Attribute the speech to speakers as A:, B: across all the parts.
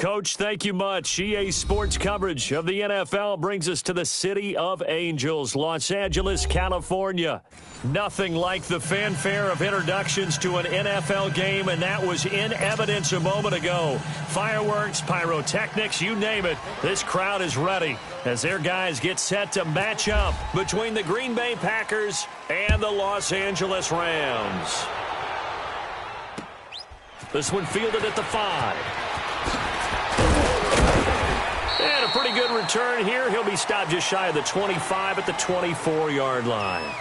A: Coach, thank you much. EA Sports coverage of the NFL brings us to the City of Angels, Los Angeles, California. Nothing like the fanfare of introductions to an NFL game, and that was in evidence a moment ago. Fireworks, pyrotechnics, you name it. This crowd is ready as their guys get set to match up between the Green Bay Packers and the Los Angeles Rams. This one fielded at the 5. And a pretty good return here. He'll be stopped just shy of the 25 at the 24-yard line.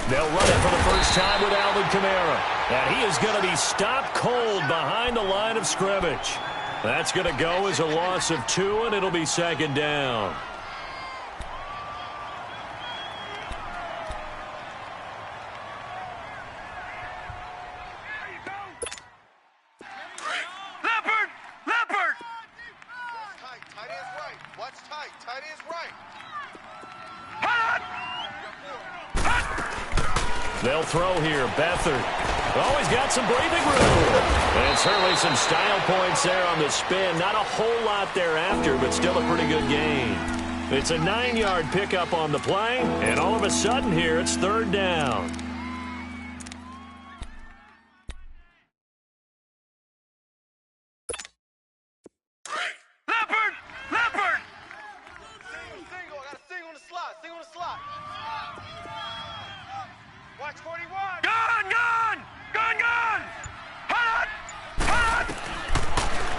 A: They'll run it for the first time with Alvin Kamara. And he is going to be stopped cold behind the line of scrimmage. That's going to go as a loss of 2, and it'll be second down. They'll throw here. Beathard. Oh, he's got some breathing room. And certainly some style points there on the spin. Not a whole lot thereafter, but still a pretty good gain. It's a 9-yard pickup on the play, and all of a sudden here it's third down.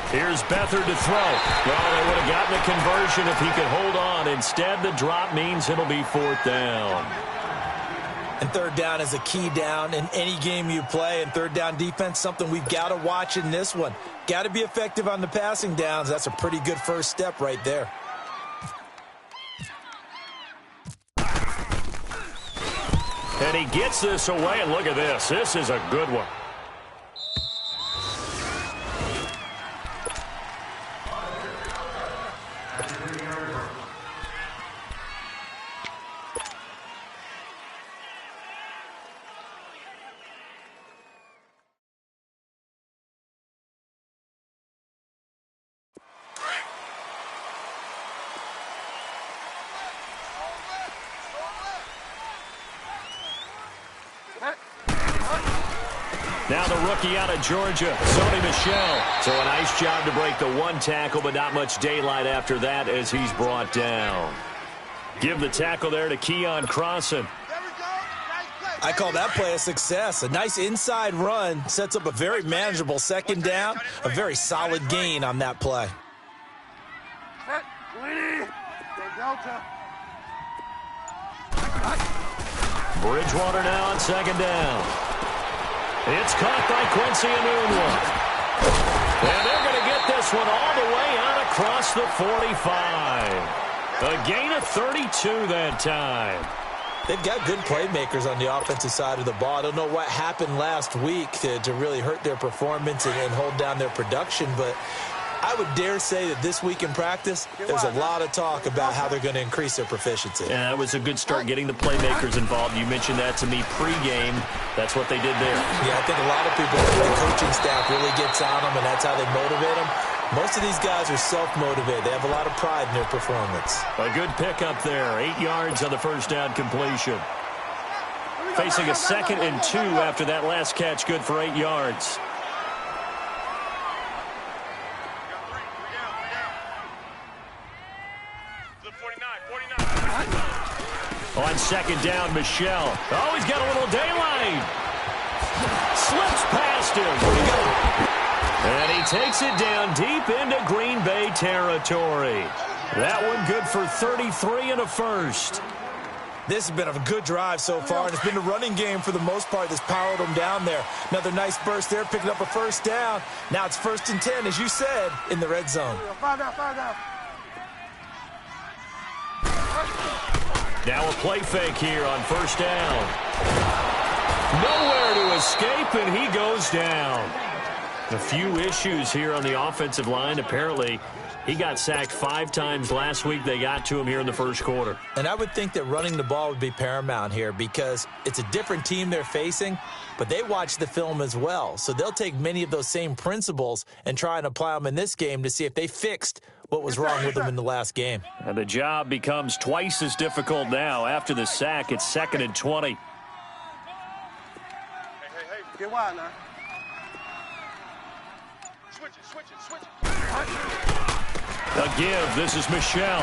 A: Here's Beathard to throw. Well, they would have gotten a conversion if he could hold on. Instead, the drop means it'll be fourth down.
B: And third down is a key down in any game you play. And third down defense, something we've got to watch in this one. Got to be effective on the passing downs. That's a pretty good first step right there.
A: And he gets this away, and look at this. This is a good one. Now the rookie out of Georgia, Sony Michel. So a nice job to break the one tackle, but not much daylight after that as he's brought down. Give the tackle there to Keon Crossan.
B: I call that play a success. A nice inside run sets up a very manageable second down. A very solid gain on that play.
A: Bridgewater now on second down. It's caught by Quincy Enunwa. And they're going to get this one all the way out across the 45. A gain of 32 that time.
B: They've got good playmakers on the offensive side of the ball. I don't know what happened last week to really hurt their performance and hold down their production, but I would dare say that this week in practice, there's a lot of talk about how they're going to increase their proficiency.
A: Yeah, that was a good start getting the playmakers involved. You mentioned that to me pregame. That's what they did there.
B: Yeah, I think a lot of people, the coaching staff really gets on them, and that's how they motivate them. Most of these guys are self-motivated. They have a lot of pride in their performance.
A: A good pickup there. 8 yards on the first down completion. Facing a 2nd and 2 after that last catch. Good for 8 yards. On second down, Michel. Oh, he's got a little daylight. Slips past him. And he takes it down deep into Green Bay territory. That one good for 33 and a first.
B: This has been a good drive so far, and it's been the running game for the most part that's powered them down there. Another nice burst there, picking up a first down. Now it's 1st and 10, as you said, in the red zone.
A: Now a play fake here on first down. Nowhere to escape, and he goes down. A few issues here on the offensive line. Apparently, he got sacked 5 times last week. They got to him here in the first quarter.
B: And I would think that running the ball would be paramount here because it's a different team they're facing, but they watch the film as well. So they'll take many of those same principles and try and apply them in this game to see if they fixed what was wrong with them in the last game.
A: And the job becomes twice as difficult now. After the sack, it's 2nd and 20.
C: Hey, get wide now. Switch it.
A: A give. This is Michel.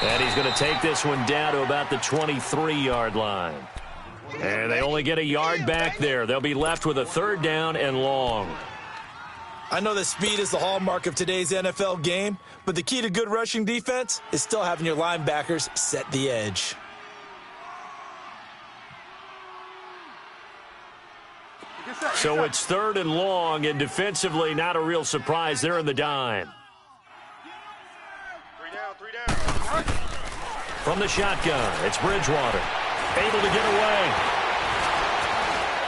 A: And he's going to take this one down to about the 23-yard line. And they only get a yard back there. They'll be left with a 3rd down and long.
B: I know that speed is the hallmark of today's NFL game, but the key to good rushing defense is still having your linebackers set the edge.
A: So it's 3rd and long, and defensively not a real surprise. They're in the dime.
C: 3 down.
A: From the shotgun, it's Bridgewater. Able to get away.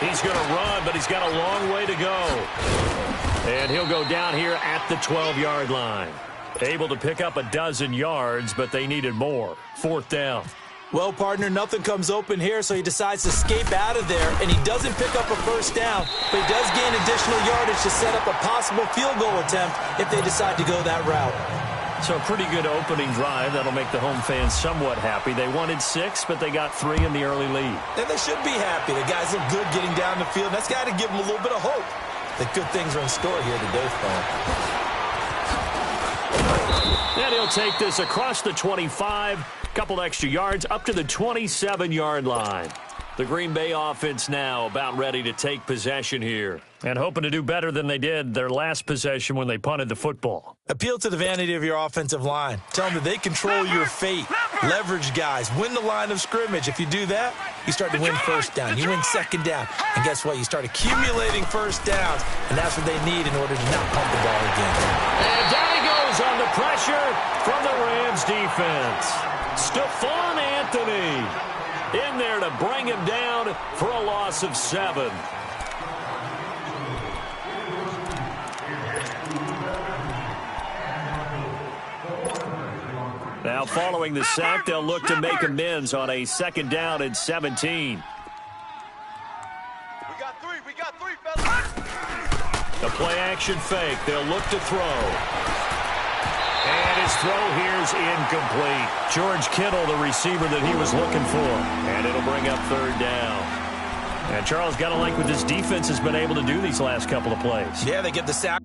A: He's going to run, but he's got a long way to go. And he'll go down here at the 12-yard line. Able to pick up a dozen yards, but they needed more. 4th down.
B: Well, partner, nothing comes open here, so he decides to escape out of there, and he doesn't pick up a first down, but he does gain additional yardage to set up a possible field goal attempt if they decide to go that route.
A: So a pretty good opening drive. That'll make the home fans somewhat happy. They wanted 6, but they got 3 in the early lead.
B: And they should be happy. The guys look good getting down the field. That's got to give them a little bit of hope that good things are in store here today for them.
A: And he'll take this across the 25, couple extra yards, up to the 27-yard line. The Green Bay offense now about ready to take possession here and hoping to do better than they did their last possession when they punted the football.
B: Appeal to the vanity of your offensive line. Tell them that they control your fate. Leverage guys. Win the line of scrimmage. If you do that, you start to win first down. You win second down. And guess what? You start accumulating first downs, and that's what they need in order to not pump the ball again.
A: And down he goes on the pressure from the Rams defense. Stephon Anthony in there to bring him down for a loss of 7. Now following the sack, they'll look to make amends on a 2nd down and 17.
C: We got three, fellas.
A: A play-action fake. They'll look to throw. And his throw here's incomplete. George Kittle, the receiver that he was looking for. And it'll bring up 3rd down. And Charles, got to like what this defense has been able to do these last couple of plays.
B: Yeah, they get the sack.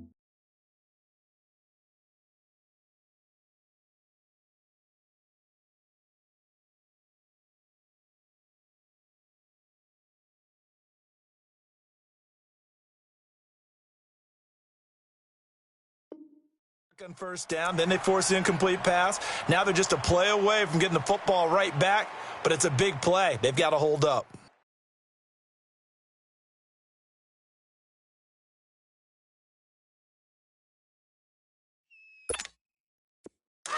B: On first down, then they force an incomplete pass. Now they're just a play away from getting the football right back, but it's a big play. They've got to hold up.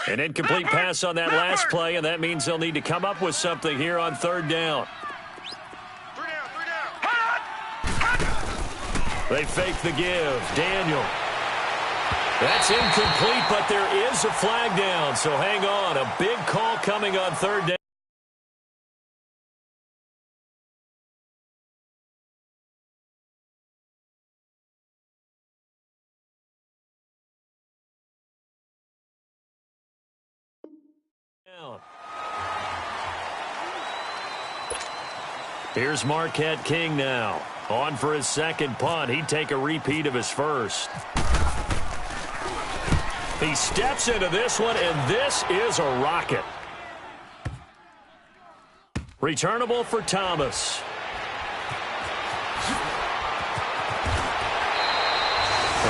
A: An incomplete pass on that last play, and that means they'll need to come up with something here on 3rd down.
C: 3 down.
A: They fake the give. Daniel. That's incomplete, but there is a flag down, so hang on. A big call coming on 3rd down. Here's Marquette King now. On for his 2nd punt. He'd take a repeat of his first. He steps into this one, and this is a rocket. Returnable for Thomas.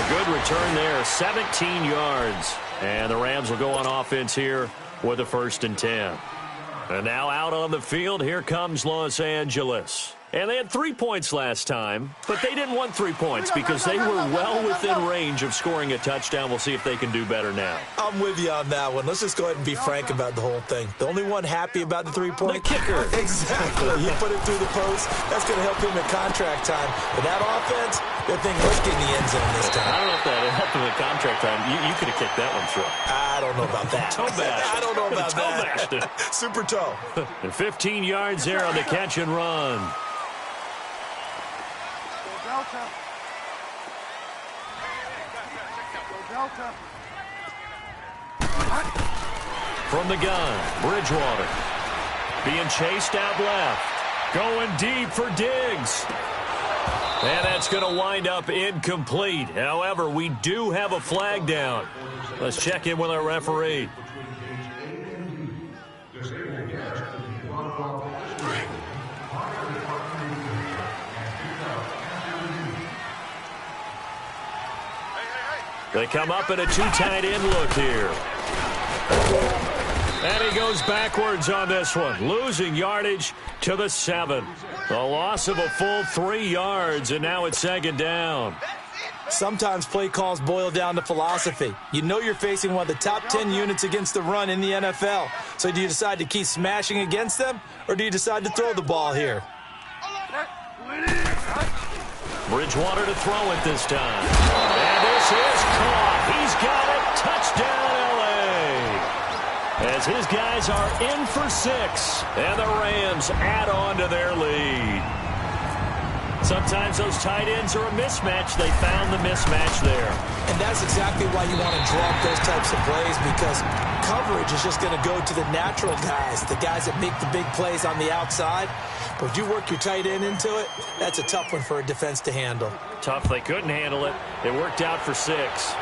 A: A good return there, 17 yards. And the Rams will go on offense here with a 1st and 10. And now out on the field, here comes Los Angeles. And they had 3 points last time, but they didn't want 3 points because they were well within range of scoring a touchdown. We'll see if they can do better now.
B: I'm with you on that one. Let's just go ahead and be frank about the whole thing. The only one happy about the 3-point?
A: The kicker.
B: Exactly. He put it through the post. That's going to help him in contract time. But that offense, good thing let's get in the end zone this time.
A: I don't know if that helped him in contract time. You could have kicked that one through.
B: I don't know about that.
A: Toe bash.
B: I don't know about
A: toe
B: that.
A: Bashed it.
B: Super toe.
A: And 15 yards there on the catch and run. From the gun, Bridgewater. Being chased out left. Going deep for Diggs. And that's going to wind up incomplete. However, we do have a flag down. Let's check in with our referee. They come up in a 2 tight end look here. And he goes backwards on this one, losing yardage to the 7. A loss of a full 3 yards, and now it's 2nd down.
B: Sometimes play calls boil down to philosophy. You know you're facing one of the top 10 units against the run in the NFL. So do you decide to keep smashing against them, or do you decide to throw the ball here?
A: Bridgewater to throw it this time. And this is caught. He's got it. Touchdown, L.A. As his guys are in for 6. And the Rams add on to their lead. Sometimes those tight ends are a mismatch. They found the mismatch there.
B: And that's exactly why you want to draw up those types of plays, because coverage is just going to go to the natural guys, the guys that make the big plays on the outside. But if you work your tight end into it, that's a tough one for a defense to handle.
A: Tough. They couldn't handle it. It worked out for 6.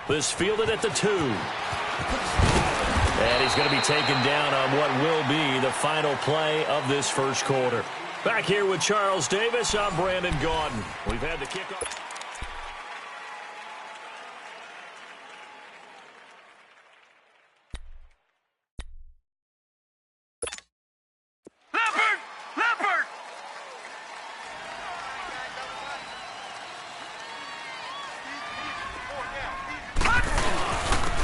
A: This fielded at the 2. And he's going to be taken down on what will be the final play of this first quarter. Back here with Charles Davis, I'm Brandon Gaudin. We've had the kickoff.
C: Leopard!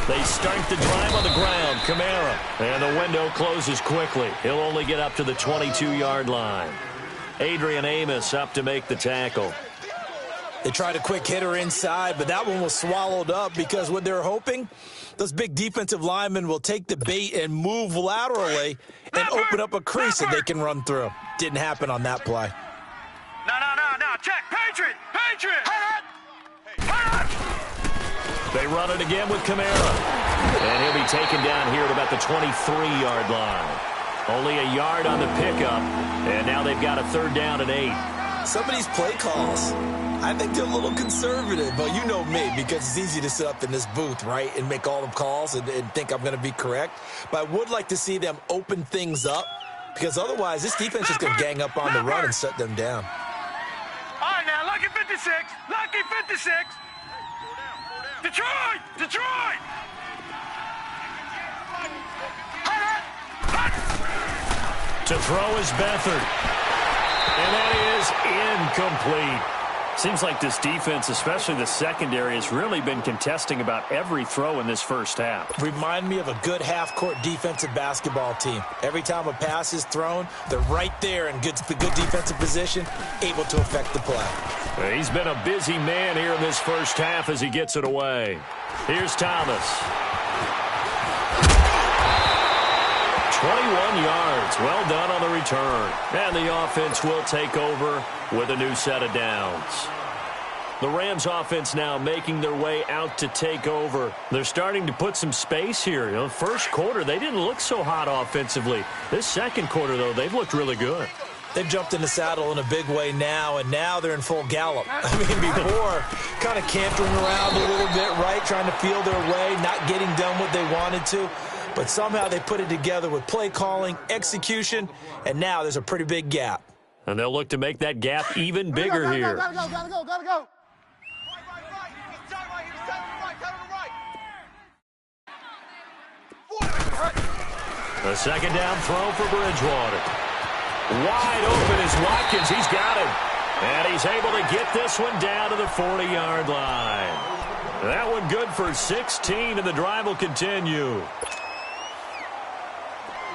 A: They start the drive on the ground. Kamara. And the window closes quickly. He'll only get up to the 22-yard line. Adrian Amos up to make the tackle.
B: They tried a quick hitter inside, but that one was swallowed up because what they're hoping, those big defensive linemen will take the bait and move laterally and open up a crease that they can run through. Didn't happen on that play.
C: No. Check. Patriot.
A: They run it again with Kamara. And he'll be taken down here at about the 23-yard line. Only a yard on the pickup, and now they've got a 3rd down and 8.
B: Some of these play calls, I think they're a little conservative. But you know me, because it's easy to sit up in this booth, right, and make all the calls and think I'm going to be correct. But I would like to see them open things up, because otherwise this defense is going to gang up on the run and shut them down.
C: All right, now, lucky 56. Lucky 56. Detroit!
A: To throw is Beathard. And that is incomplete. Seems like this defense, especially the secondary, has really been contesting about every throw in this first half.
B: Remind me of a good half-court defensive basketball team. Every time a pass is thrown, they're right there in good defensive position, able to affect the play.
A: He's been a busy man here in this first half as he gets it away. Here's Thomas. 21 yards. Well done on the return. And the offense will take over with a new set of downs. The Rams offense now making their way out to take over. They're starting to put some space here. You know, first quarter, they didn't look so hot offensively. This second quarter, though, they've looked really good.
B: They've jumped in the saddle in a big way now, and now they're in full gallop. I mean, before, kind of cantering around a little bit, right, trying to feel their way, not getting done what they wanted to. But somehow they put it together with play calling, execution, and now there's a pretty big gap.
A: And they'll look to make that gap even bigger here.
C: Gotta go.
A: A second down throw for Bridgewater. Wide open is Watkins. He's got it. And he's able to get this one down to the 40-yard line. That one good for 16, and the drive will continue.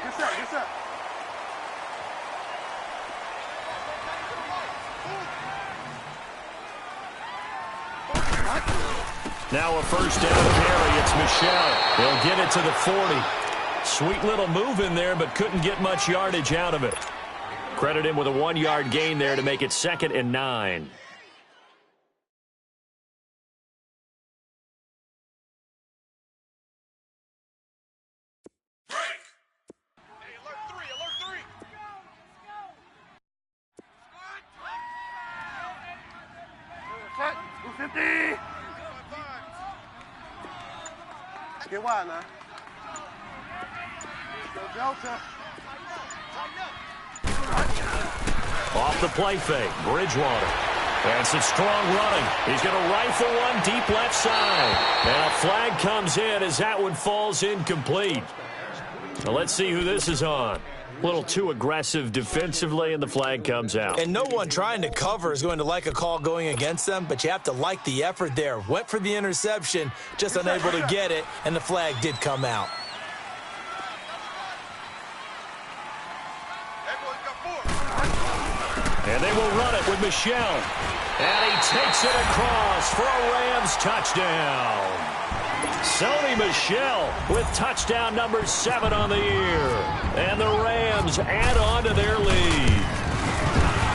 C: Yes, sir. Yes, sir.
A: Now a first down carry. It's Michel. He'll get it to the 40. Sweet little move in there, but couldn't get much yardage out of it. Credit him with a 1-yard gain there to make it 2nd and 9.
C: Set. 250. Get wide now. Go Delta.
A: Off the play fake, Bridgewater. And some strong running. He's going to rifle one deep left side. And a flag comes in as that one falls incomplete. Now let's see who this is on. A little too aggressive defensively, and the flag comes out.
B: And no one trying to cover is going to like a call going against them, but you have to like the effort there. Went for the interception, just unable to get it, and the flag did come out.
A: And they will run it with Michel. And he takes it across for a Rams touchdown. Sony Michel with touchdown number 7 on the year. And the Rams add on to their lead.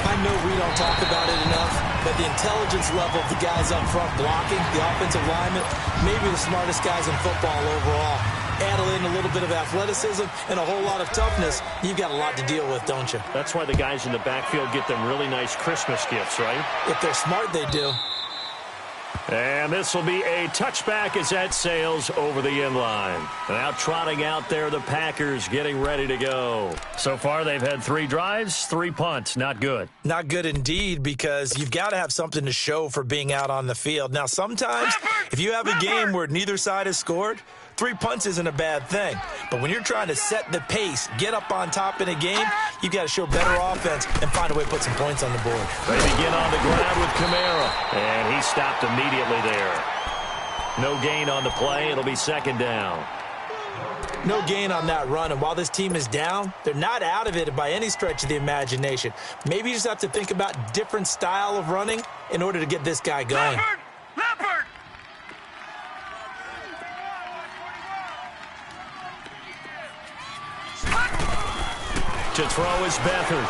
B: I know we don't talk about it enough, but the intelligence level of the guys up front blocking, the offensive linemen, maybe the smartest guys in football overall. Add in a little bit of athleticism and a whole lot of toughness, you've got a lot to deal with, don't you?
A: That's why the guys in the backfield get them really nice Christmas gifts, right?
B: If they're smart, they do.
A: And this will be a touchback as that sails over the end line. Now trotting out there, the Packers getting ready to go. So far, they've had 3 drives, 3 punts. Not good.
B: Not good indeed, because you've got to have something to show for being out on the field. Now, sometimes, if you have a game where neither side has scored, 3 punts isn't a bad thing. But when you're trying to set the pace, get up on top in a game, you've got to show better offense and find a way to put some points on the board.
A: They begin on the ground with Kamara, and he stopped immediately there. No gain on the play. It'll be 2nd down.
B: No gain on that run, and while this team is down, they're not out of it by any stretch of the imagination. Maybe you just have to think about different style of running in order to get this guy going.
C: Leopard!
A: To throw is Beathard.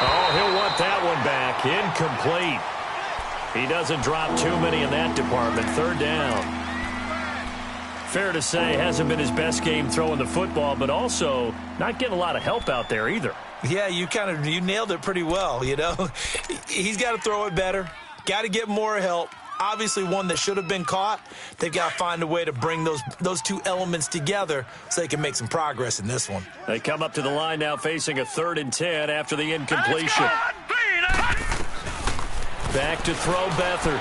A: Oh, he'll want that one back. Incomplete. He doesn't drop too many in that department. 3rd down. Fair to say, hasn't been his best game throwing the football, but also not getting a lot of help out there either.
B: Yeah, you nailed it pretty well, you know. He's got to throw it better. Got to get more help. Obviously one that should have been caught. They've got to find a way to bring those 2 elements together so they can make some progress in this one.
A: They come up to the line now facing a 3rd and 10 after the incompletion. Back to throw Beathard.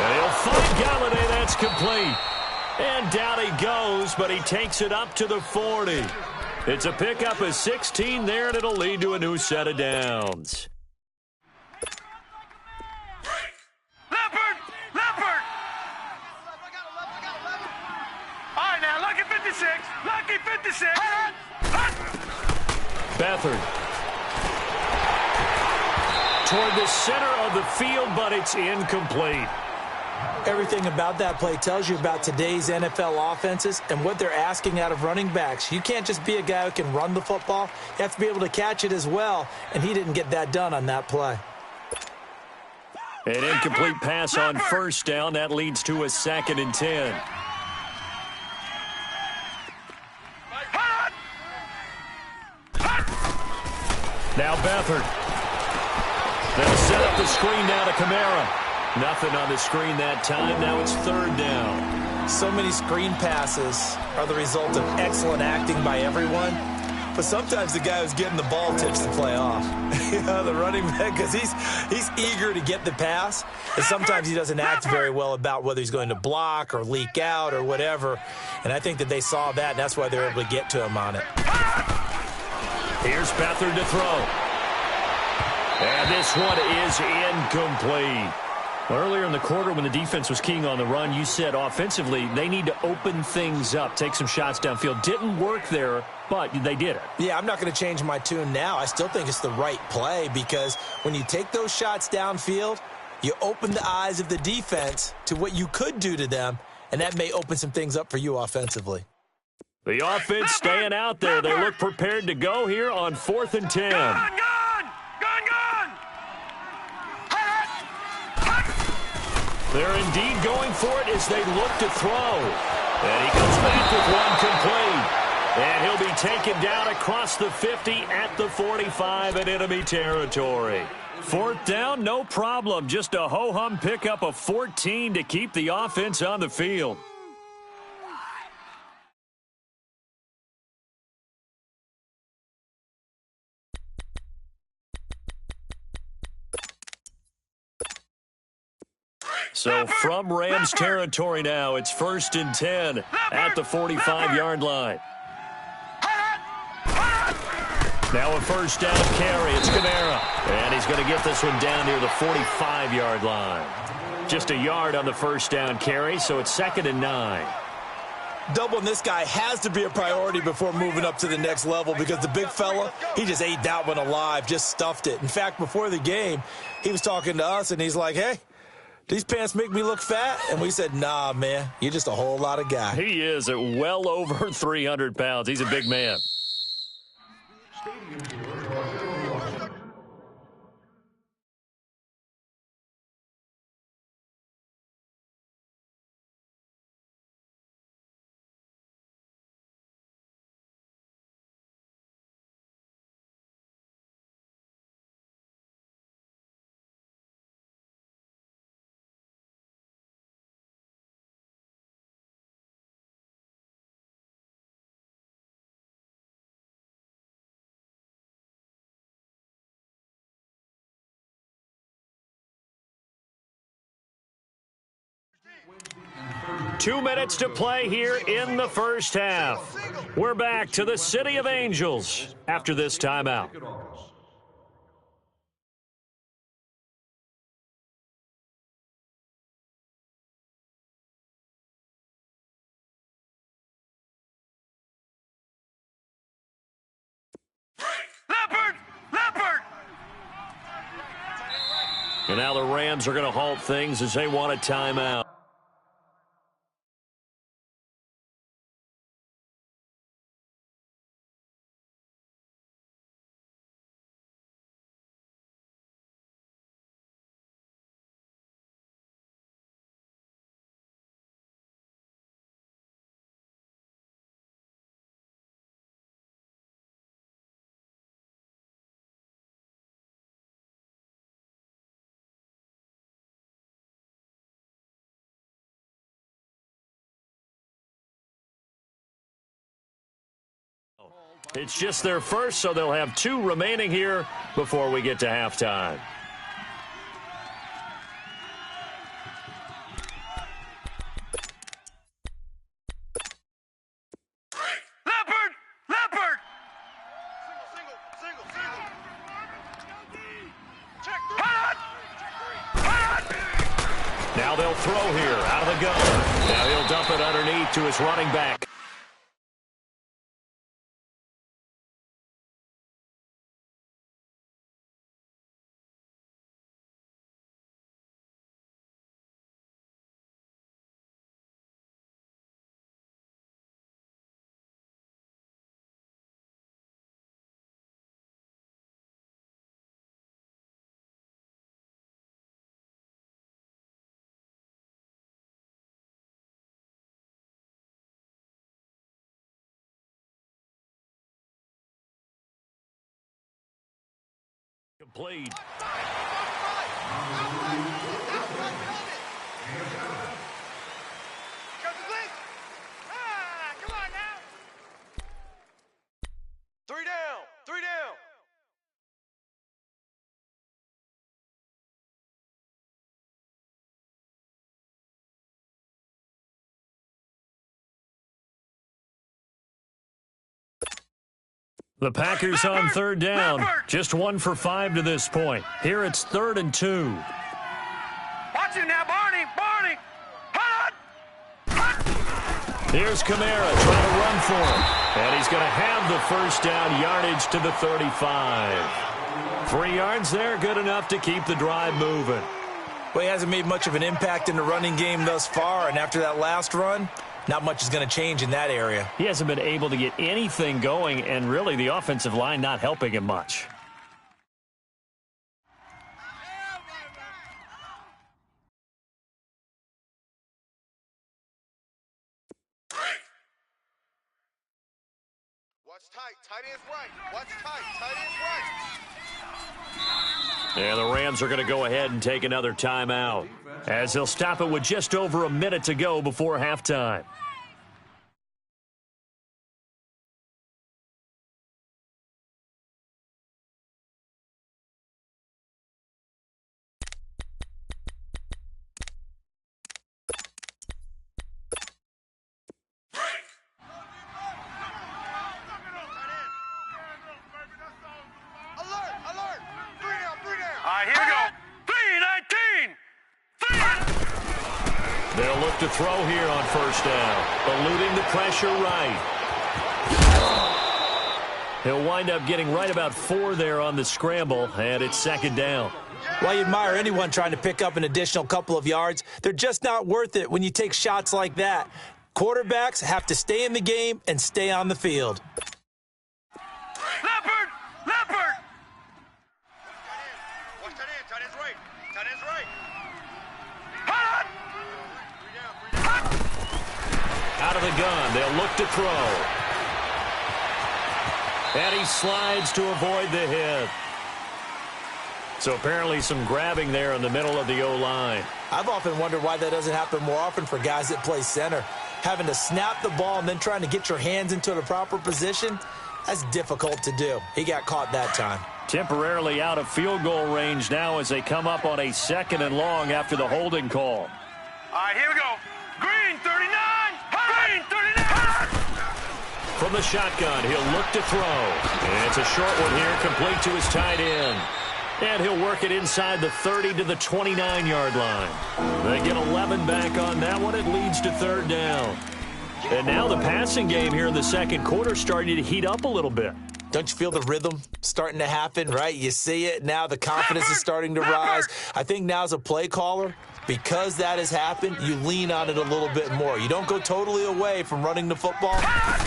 A: And he'll find Galladay. That's complete. And down he goes, but he takes it up to the 40. It's a pickup of 16 there, and it'll lead to a new set of downs.
C: Leopard! All right, now, lucky 56. Lucky 56.
A: Beathard. Toward the center of the field, but it's incomplete.
B: Everything about that play tells you about today's NFL offenses and what they're asking out of running backs. You can't just be a guy who can run the football. You have to be able to catch it as well, and he didn't get that done on that play.
A: An incomplete pass on 1st down. That leads to a 2nd and 10. Now Beathard. They'll set up the screen now to Kamara. Nothing on the screen that time. Now it's 3rd down.
B: So many screen passes are the result of excellent acting by everyone. But sometimes the guy who's getting the ball tips the play off. The running back, because he's eager to get the pass, and sometimes he doesn't act very well about whether he's going to block or leak out or whatever. And I think that they saw that, and that's why they were able to get to him on it.
A: Here's Beathard to throw. And this one is incomplete. Earlier in the quarter when the defense was keying on the run, you said offensively they need to open things up, take some shots downfield. Didn't work there, but they did it.
B: Yeah, I'm not going to change my tune now. I still think it's the right play because when you take those shots downfield, you open the eyes of the defense to what you could do to them, and that may open some things up for you offensively.
A: The offense staying out there. They look prepared to go here on 4th and 10.
C: Gone!
A: They're indeed going for it as they look to throw. And he comes back with one complete. And he'll be taken down across the 50 at the 45 in enemy territory. 4th down, no problem. Just a ho-hum pickup of 14 to keep the offense on the field. So from Rams territory now, it's 1st and 10 at the 45-yard line. Now a 1st down carry. It's Kamara. And he's going to get this one down near the 45-yard line. Just a yard on the 1st down carry, so it's 2nd and 9.
B: Doubling this guy has to be a priority before moving up to the next level because the big fella, he just ate that one alive, just stuffed it. In fact, before the game, he was talking to us, and he's like, hey, these pants make me look fat? And we said, nah, man, you're just a whole lot of guy.
A: He is at well over 300 pounds. He's a big man. Two minutes to play here in the first half. We're back to the City of Angels after this timeout.
C: Leopard!
A: And now the Rams are going to halt things as they want a timeout. It's just their first, so they'll have 2 remaining here before we get to halftime.
C: Leopard!
A: Now they'll throw here out of the gun. Now he'll dump it underneath to his running back. Complete.
C: Three down. Three down.
A: The Packers on third down. Just 1 for 5 to this point. Here it's 3rd and 2.
C: Watch it now, Barney. Barney. Hut.
A: Here's Kamara trying to run for him. And he's going to have the first down, yardage to the 35. 3 yards there, good enough to keep the drive moving.
B: Well, he hasn't made much of an impact in the running game thus far, and after that last run, not much is going to change in that area.
A: He hasn't been able to get anything going, and really the offensive line not helping him much.
C: Watch tight. Tight end's right. Watch tight. Tight end's right.
A: And the Rams are going to go ahead and take another timeout, as they'll stop it with just over a minute to go before halftime. They'll look to throw here on first down, eluding the pressure right. He'll wind up getting right about 4 there on the scramble, and it's 2nd down.
B: While you admire anyone trying to pick up an additional couple of yards, they're just not worth it when you take shots like that. Quarterbacks have to stay in the game and stay on the field.
C: Leopard! Leopard! Watch tight end. Tight end's right. Tight end's right. Hut!
A: Out of the gun, they'll look to throw. And he slides to avoid the hit. So apparently some grabbing there in the middle of the O-line.
B: I've often wondered why that doesn't happen more often for guys that play center. Having to snap the ball and then trying to get your hands into the proper position, that's difficult to do. He got caught that time.
A: Temporarily out of field goal range now as they come up on a 2nd and long after the holding call.
C: All right, here we go. Green 39. Green 39.
A: From the shotgun, he'll look to throw. And it's a short one here, complete to his tight end. And he'll work it inside the 30 to the 29-yard line. They get 11 back on that one. It leads to 3rd down. And now the passing game here in the second quarter starting to heat up a little bit.
B: Don't you feel the rhythm starting to happen, right? You see it. Now the confidence is starting to rise. I think now as a play caller, because that has happened, you lean on it a little bit more. You don't go totally away from running the football,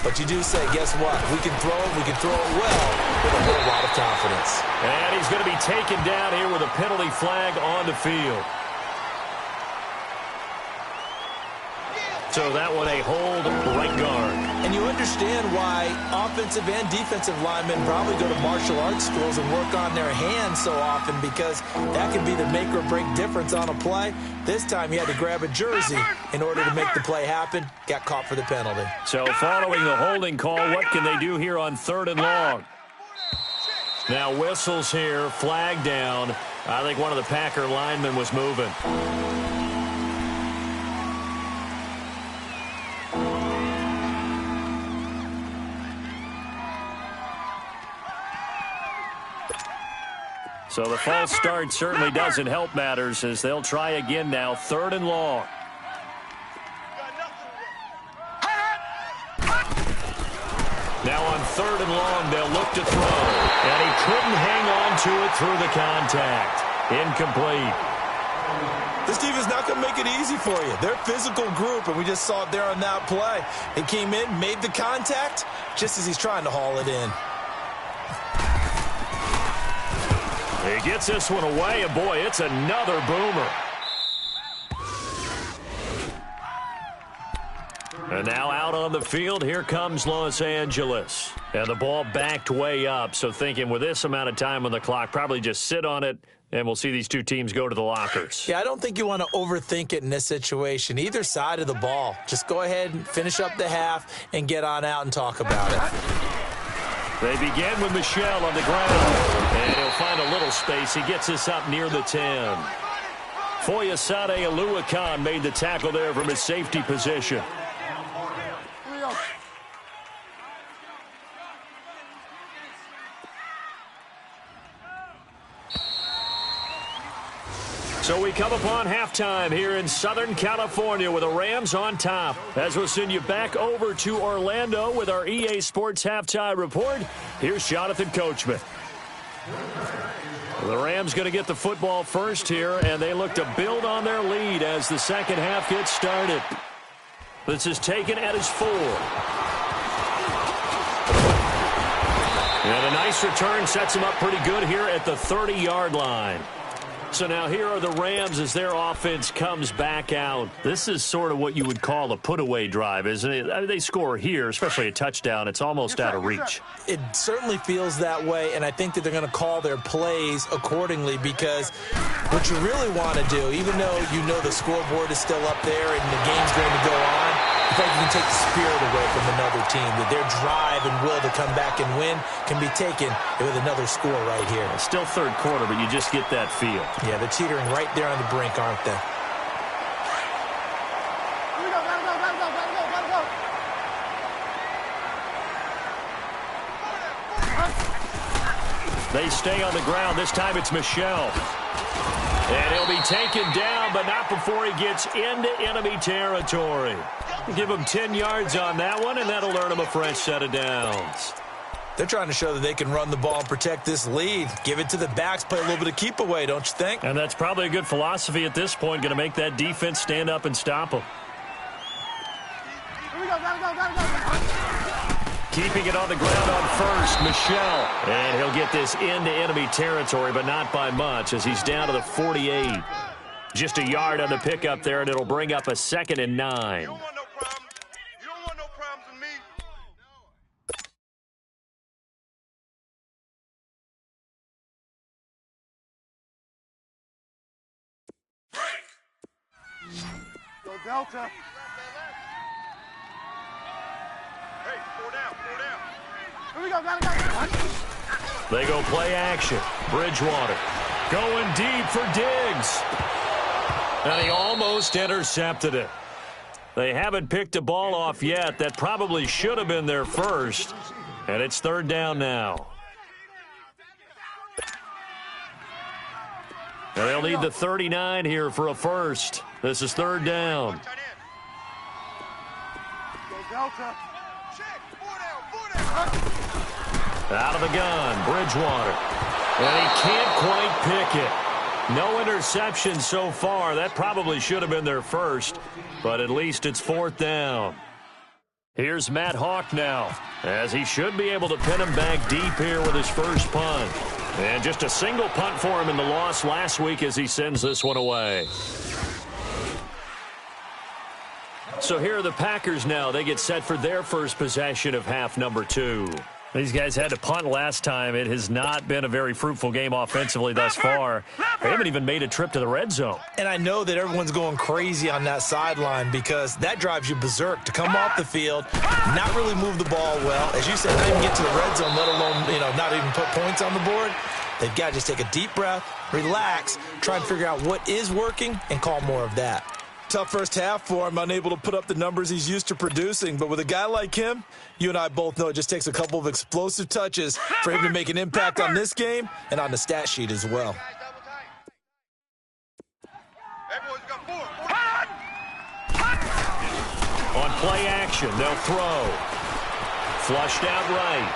B: but you do say, guess what? We can throw it well with a whole lot of confidence.
A: And he's going to be taken down here with a penalty flag on the field. So that one a hold, right guard.
B: And you understand why offensive and defensive linemen probably go to martial arts schools and work on their hands so often, because that can be the make or break difference on a play. This time he had to grab a jersey in order to make the play happen. Got caught for the penalty.
A: So following the holding call, what can they do here on 3rd and long? Now whistles here, flag down. I think one of the Packer linemen was moving. So the false start certainly doesn't help matters, as they'll try again now, 3rd and long. Now on 3rd and long, they'll look to throw. And he couldn't hang on to it through the contact. Incomplete.
B: This defense is not going to make it easy for you. They're a physical group, and we just saw it there on that play. He came in, made the contact, just as he's trying to haul it in.
A: He gets this one away, and boy, it's another boomer. And now out on the field, here comes Los Angeles. And the ball backed way up, so thinking with this amount of time on the clock, probably just sit on it, and we'll see these two teams go to the lockers.
B: Yeah, I don't think you want to overthink it in this situation. Either side of the ball. Just go ahead and finish up the half and get on out and talk about it.
A: They begin with Michel on the ground, and he'll find a little space. He gets us up near the 10. Foyesade Oluwakan made the tackle there from his safety position. So we come upon halftime here in Southern California with the Rams on top. As we'll send you back over to Orlando with our EA Sports Halftime Report, here's Jonathan Coachman. The Rams going to get the football first here, and they look to build on their lead as the second half gets started. This is taken at his 4. And a nice return sets him up pretty good here at the 30-yard line. So now here are the Rams as their offense comes back out. This is sort of what you would call a put-away drive, isn't it? I mean, they score here, especially a touchdown. It's almost out of reach.
B: It certainly feels that way, and I think that they're going to call their plays accordingly because what you really want to do, even though you know the scoreboard is still up there and the game's going to go on, I think you can take the spirit away from another team, that their drive and will to come back and win can be taken with another score right here.
A: It's still third quarter, but you just get that feel.
B: Yeah, they're teetering right there on the brink, aren't they?
A: They stay on the ground. This time it's Michel. And he'll be taken down, but not before he gets into enemy territory. Give him 10 yards on that one, and that'll earn him a fresh set of downs.
B: They're trying to show that they can run the ball and protect this lead. Give it to the backs, play a little bit of keep away, don't you think?
A: And that's probably a good philosophy at this point, going to make that defense stand up and stop them. Keeping it on the ground on first, Michel. And he'll get this into enemy territory, but not by much as he's down to the 48. Just a yard on the pickup there, and it'll bring up a 2nd and 9.
C: You don't want no problems. You don't want no problems with me. Go Delta. Hey, 4 down, 4 down. Here we go, go.
A: They go play action. Bridgewater going deep for Diggs. And he almost intercepted it. They haven't picked a ball off yet. That probably should have been their first. And it's 3rd down now. And they'll need the 39 here for a first. This is 3rd down.
C: Go Delta. Check, 4 down.
A: Out of the gun, Bridgewater. And he can't quite pick it. No interception so far. That probably should have been their first, but at least it's 4th down. Here's Matt Hawk now, as he should be able to pin him back deep here with his first punt. And just a single punt for him in the loss last week as he sends this one away. So here are the Packers now. They get set for their first possession of half number 2. These guys had to punt last time. It has not been a very fruitful game offensively thus far. They haven't even made a trip to the red zone.
B: And I know that everyone's going crazy on that sideline because that drives you berserk to come off the field, not really move the ball well. As you said, not even get to the red zone, let alone, not even put points on the board. They've got to just take a deep breath, relax, try and figure out what is working, and call more of that. Tough first half for him, unable to put up the numbers he's used to producing. But with a guy like him, you and I both know it just takes a couple of explosive touches for him to make an impact on this game and on the stat sheet as well.
A: On play action, they'll throw. Flushed out right.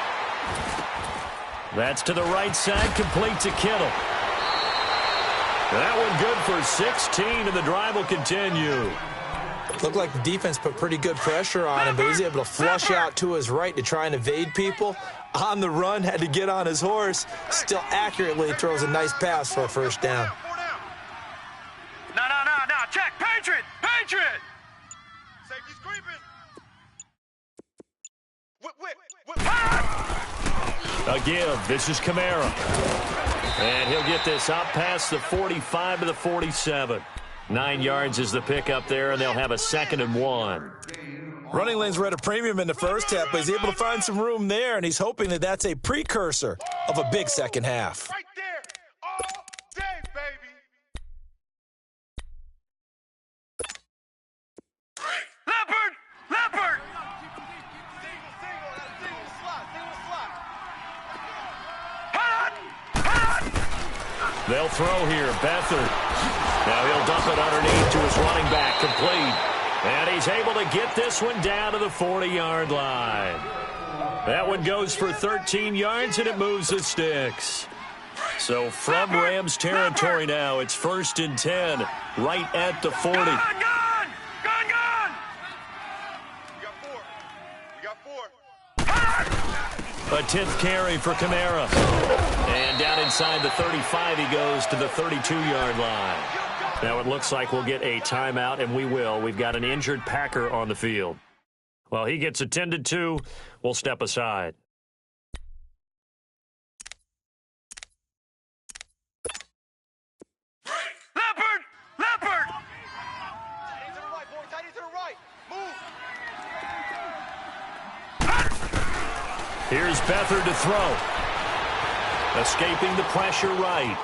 A: That's to the right side, complete to Kittle. That one good for 16, and the drive will continue.
B: Looked like the defense put pretty good pressure on him, but he's able to flush out to his right to try and evade people. On the run, had to get on his horse. Still accurately throws a nice pass for a first down.
C: No. Check. Patriot. Safety's creeping.
A: A give. This is Kamara. And he'll get this up past the 45 to the 47. 9 yards is the pickup there, and they'll have a 2nd and 1.
B: Running lanes were at a premium in the first half, but he's able to find some room there, and he's hoping that that's a precursor of a big second half.
C: Right there. All day, baby. Leopard! Leopard! Single slot.
A: They'll throw here. Beathard. Now he'll dump it underneath to his running back. Complete. And he's able to get this one down to the 40-yard line. That one goes for 13 yards, and it moves the sticks. So from Rams territory now, it's 1st and 10, right at the 40.
C: Gone! We got four.
A: A 10th carry for Kamara. And down inside the 35, he goes to the 32-yard line. Now it looks like we'll get a timeout, and we will. We've got an injured Packer on the field. While he gets attended to, we'll step aside.
C: Leopard! Tight to the right. Move.
A: Here's Beathard to throw. Escaping the pressure right.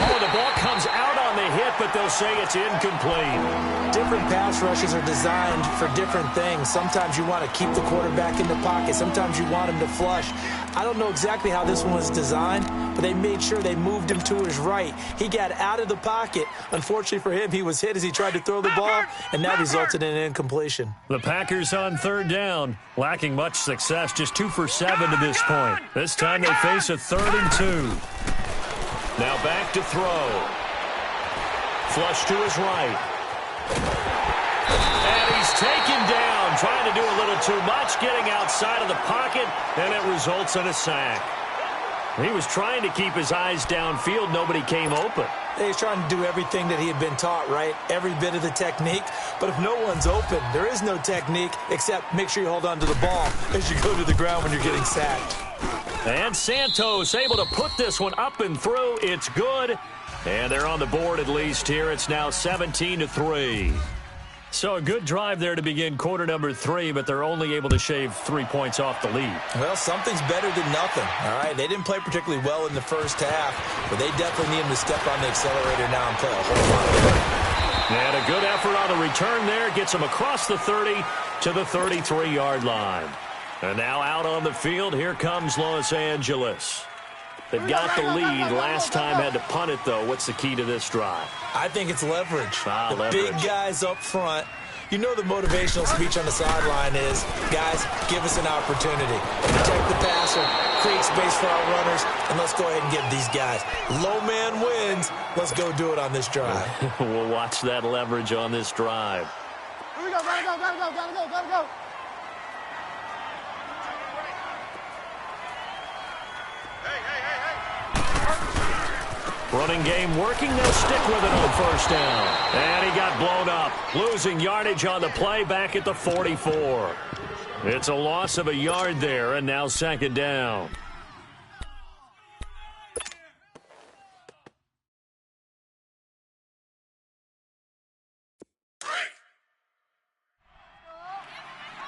A: Oh, the ball comes out on the hit, but they'll say it's incomplete.
B: Different pass rushes are designed for different things. Sometimes you want to keep the quarterback in the pocket. Sometimes you want him to flush. I don't know exactly how this one was designed, but they made sure they moved him to his right. He got out of the pocket. Unfortunately for him, he was hit as he tried to throw the ball, and that resulted in an incompletion.
A: The Packers on 3rd down, lacking much success, just 2 for 7 to this point. This time they face a 3rd and 2. Now back to throw. Flush to his right. And he's taken down, trying to do a little too much, getting outside of the pocket, and it results in a sack. He was trying to keep his eyes downfield. Nobody came open.
B: He's trying to do everything that he had been taught, right? Every bit of the technique. But if no one's open, there is no technique except make sure you hold on to the ball as you go to the ground when you're getting sacked.
A: And Santos able to put this one up and through. It's good. And they're on the board at least here. It's now 17-3. So a good drive there to begin quarter number 3, but they're only able to shave 3 points off the lead.
B: Well, something's better than nothing, all right? They didn't play particularly well in the first half, but they definitely need him to step on the accelerator now and play a whole lot better.
A: And a good effort on the return there. Gets him across the 30 to the 33-yard line. And now out on the field, here comes Los Angeles. They've got the lead. Last time had to punt it, though. What's the key to this drive?
B: I think it's leverage.
A: Leverage.
B: Big guys up front. You know the motivational speech on the sideline is, guys, give us an opportunity. Protect the passer, create space for our runners, and let's go ahead and give these guys. Low man wins. Let's go do it on this drive.
A: We'll watch that leverage on this drive.
C: Here we go. Gotta go.
A: Running game working. They'll stick with it on 1st down. And he got blown up. Losing yardage on the play back at the 44. It's a loss of a yard there, and now 2nd down.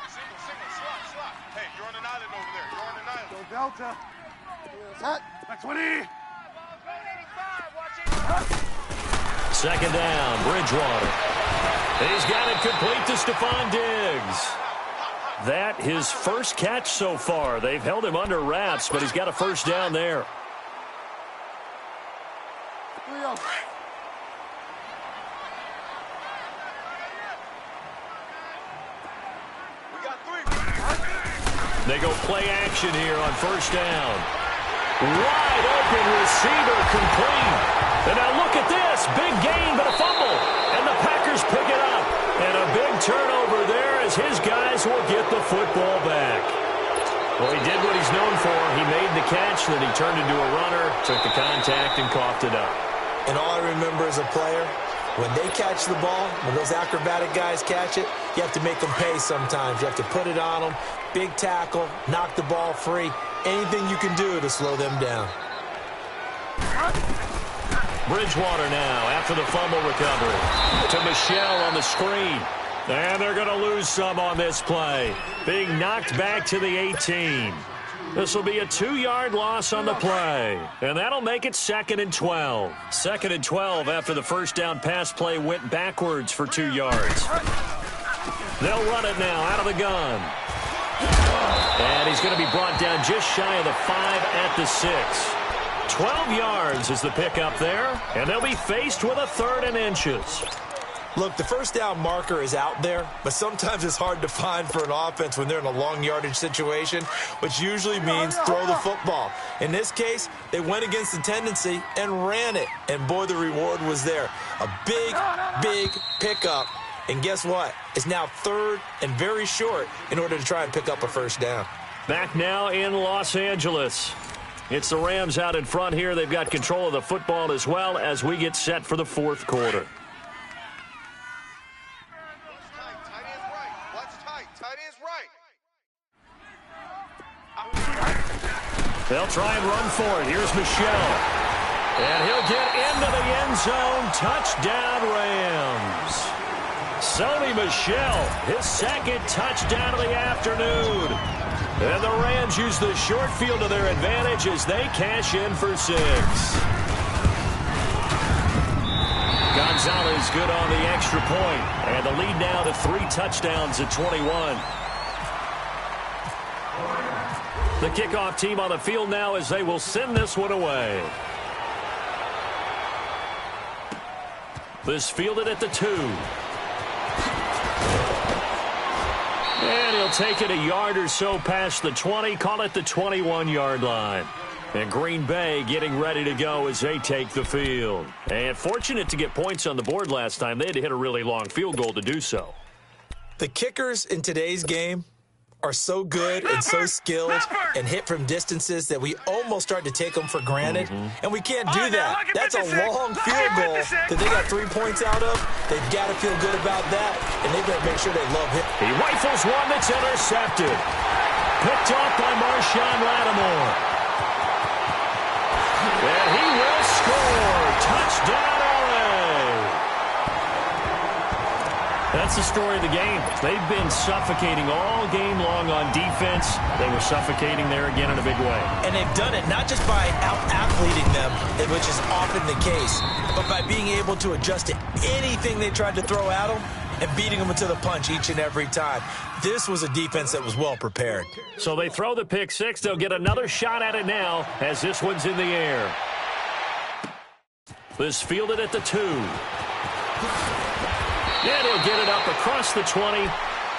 C: Single, slot. Hey, you're on an island over there. You're on an island. Go Delta. Hot. Back 20.
A: 2nd down, Bridgewater. He's got it complete to Stephon Diggs. That his first catch so far. They've held him under wraps, but he's got a 1st down there. They go play action here on 1st down. Wide open receiver complete. And now look at this. Big gain, but a fumble. And the Packers pick it up. And a big turnover there as his guys will get the football back. Well, he did what he's known for. He made the catch, then he turned into a runner, took the contact, and coughed it up.
B: And all I remember as a player, when they catch the ball, when those acrobatic guys catch it, you have to make them pay sometimes. You have to put it on them. Big tackle, knock the ball free. Anything you can do to slow them down.
A: Bridgewater now after the fumble recovery. To Michel on the screen. And they're going to lose some on this play. Being knocked back to the 18. This will be a 2-yard loss on the play. And that'll make it 2nd and 12. 2nd and 12 after the first down pass play went backwards for 2 yards. They'll run it now out of the gun. And he's going to be brought down just shy of the 5 at the 6. 12 yards is the pickup there. And they'll be faced with a 3rd and inches.
B: Look, the first down marker is out there, but sometimes it's hard to find for an offense when they're in a long yardage situation, which usually means throw the football. In this case, they went against the tendency and ran it, and boy, the reward was there. A big, big pickup, and guess what? It's now 3rd and very short in order to try and pick up a first down.
A: Back now in Los Angeles. It's the Rams out in front here. They've got control of the football as well as we get set for the 4th quarter. They'll try and run for it. Here's Michel. And he'll get into the end zone. Touchdown, Rams. Sony Michel, his 2nd touchdown of the afternoon. And the Rams use the short field to their advantage as they cash in for 6. Gonzalez good on the extra point. And the lead now to 3 touchdowns at 21. The kickoff team on the field now as they will send this one away. This fielded at the 2. And he'll take it a yard or so past the 20, call it the 21-yard line. And Green Bay getting ready to go as they take the field. And fortunate to get points on the board last time. They had to hit a really long field goal to do so.
B: The kickers in today's game are so good and so skilled and hit from distances that we almost start to take them for granted. And we can't do that. That's a long field goal that they got 3 points out of. They've got to feel good about that, and they better make sure they love him.
A: He rifles one that's intercepted. Picked off by Marshawn Lattimore. And he will score. Touchdown, LA. That's the story of the game. They've been suffocating all game long on defense. They were suffocating there again in a big way.
B: And they've done it not just by out-athleting them, which is often the case, but by being able to adjust to anything they tried to throw at them and beating them to the punch each and every time. This was a defense that was well prepared.
A: So they throw the pick 6. They'll get another shot at it now as this one's in the air. This fielded at the 2. And he'll get it up across the 20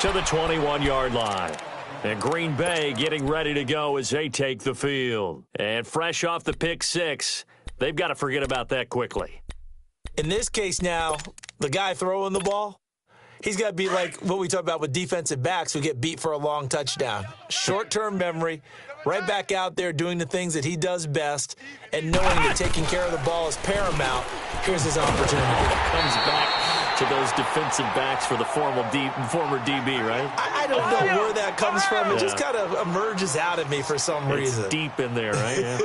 A: to the 21-yard line. And Green Bay getting ready to go as they take the field. And fresh off the pick 6, they've got to forget about that quickly.
B: In this case now, the guy throwing the ball, he's got to be like what we talk about with defensive backs who get beat for a long touchdown. Short-term memory, right back out there doing the things that he does best, and knowing that taking care of the ball is paramount. Here's his opportunity.
A: Comes back to those defensive backs for the former DB, right?
B: I don't know where that comes from. It just kind of emerges out of me for some reason.
A: It's deep in there, right? Yeah.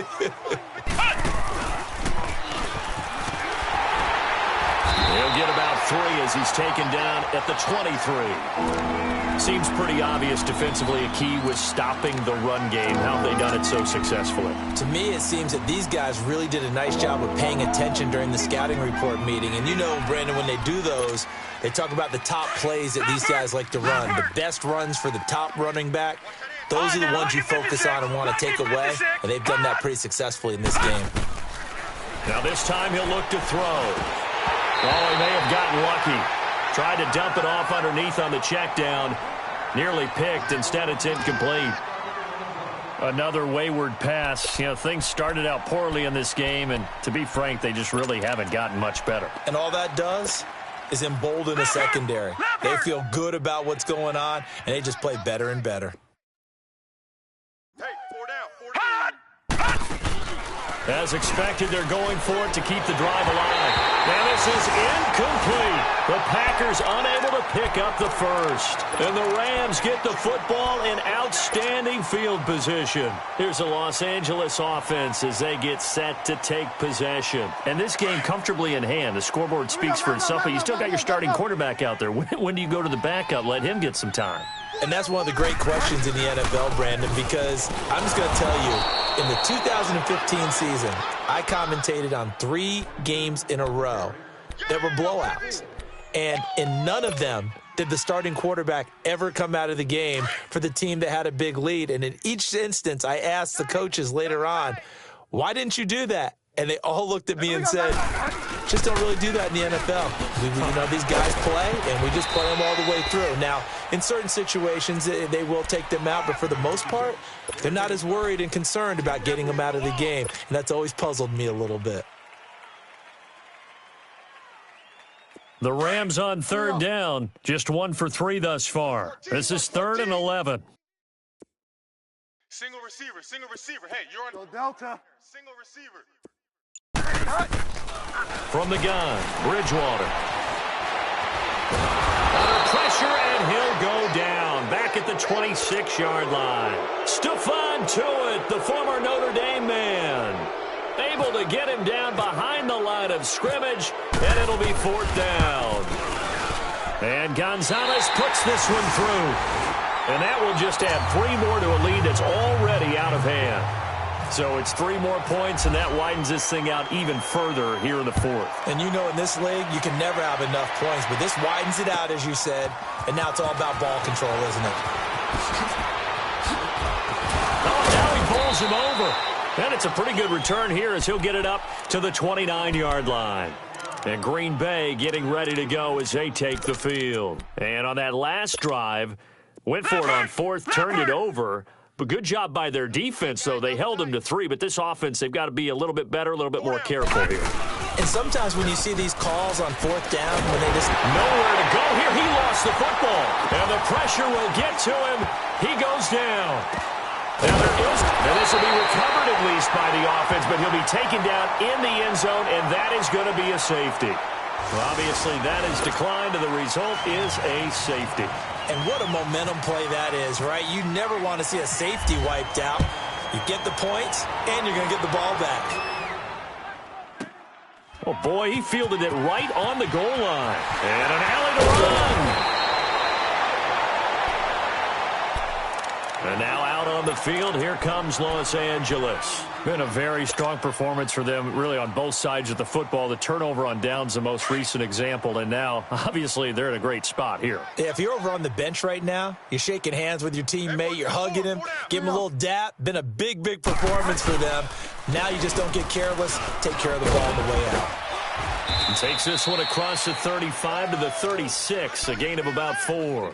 A: He'll get about 3 as he's taken down at the 23. Seems pretty obvious defensively a key was stopping the run game. How have they done it so successfully?
B: To me, it seems that these guys really did a nice job of paying attention during the scouting report meeting. And you know, Brandon, when they do those, they talk about the top plays that these guys like to run. The best runs for the top running back, those are the ones you focus on and want to take away. And they've done that pretty successfully in this game.
A: Now this time he'll look to throw. Oh, he may have gotten lucky. Tried to dump it off underneath on the check down. Nearly picked. Instead, it's incomplete. Another wayward pass. You know, things started out poorly in this game, and to be frank, they just really haven't gotten much better.
B: And all that does is embolden a secondary. They feel good about what's going on, and they just play better and better.
C: Hey, 4 down, 4 down.
A: As expected, they're going for it to keep the drive alive. And this is incomplete. The Packers unable to pick up the first. And the Rams get the football in outstanding field position. Here's the Los Angeles offense as they get set to take possession. And this game comfortably in hand. The scoreboard speaks for itself, but you still got your starting quarterback out there. When do you go to the backup? Let him get some time.
B: And that's one of the great questions in the NFL, Brandon, because I'm just going to tell you, in the 2015 season, I commentated on 3 games in a row that were blowouts. And in none of them did the starting quarterback ever come out of the game for the team that had a big lead. And in each instance, I asked the coaches later on, why didn't you do that? And they all looked at me and said, just don't really do that in the NFL. These guys play, and we just play them all the way through. Now, in certain situations, they will take them out, but for the most part, they're not as worried and concerned about getting them out of the game. And that's always puzzled me a little bit.
A: The Rams on third down, just 1 for 3 thus far. This is 3rd and 11.
C: Single receiver. Hey, you're on
D: Go Delta.
C: single receiver.
A: From the gun, Bridgewater. Under pressure, and he'll go down. Back at the 26-yard line. Stephon Tuitt, the former Notre Dame man. Able to get him down behind the line of scrimmage, and it'll be 4th down. And Gonzalez puts this one through. And that will just add 3 more to a lead that's already out of hand. So it's 3 more points, and that widens this thing out even further here in the 4th.
B: And you know in this league, you can never have enough points, but this widens it out, as you said, and now it's all about ball control, isn't it?
A: Oh, now he bowls him over. And it's a pretty good return here as he'll get it up to the 29-yard line. And Green Bay getting ready to go as they take the field. And on that last drive, went for it on 4th, turned it over. But good job by their defense, though. They held them to 3. But this offense, they've got to be a little bit better, a little bit more careful here.
B: And sometimes when you see these calls on 4th down, when they just
A: nowhere to go here, he lost the football. And the pressure will get to him. He goes down. Now this will be recovered at least by the offense, but he'll be taken down in the end zone, and that is going to be a safety. Well, obviously, that is declined, and the result is a safety.
B: And what a momentum play that is, right? You never want to see a safety wiped out. You get the points, and you're going to get the ball back.
A: Oh, boy, he fielded it right on the goal line. And an alley to run. And now out on the field, here comes Los Angeles. Been a very strong performance for them, really, on both sides of the football. The turnover on downs, the most recent example, and now, obviously, they're in a great spot here.
B: Yeah, if you're over on the bench right now, you're shaking hands with your teammate, you're hugging him, give him a little dap. Been a big, big performance for them. Now you just don't get careless. Take care of the ball on the way out.
A: He takes this one across the 35 to the 36, a gain of about 4.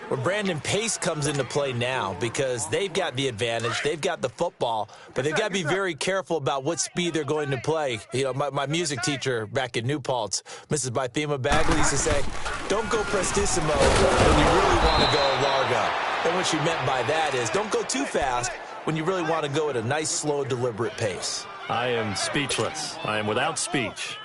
B: Well, Brandon, pace comes into play now because they've got the advantage. They've got the football, but they've got to be very careful about what speed they're going to play. You know, my music teacher back in New Paltz, Mrs. Bythema Bagley, used to say, don't go prestissimo when you really want to go largo. And what she meant by that is don't go too fast when you really want to go at a nice, slow, deliberate pace.
A: I am speechless. I am without speech.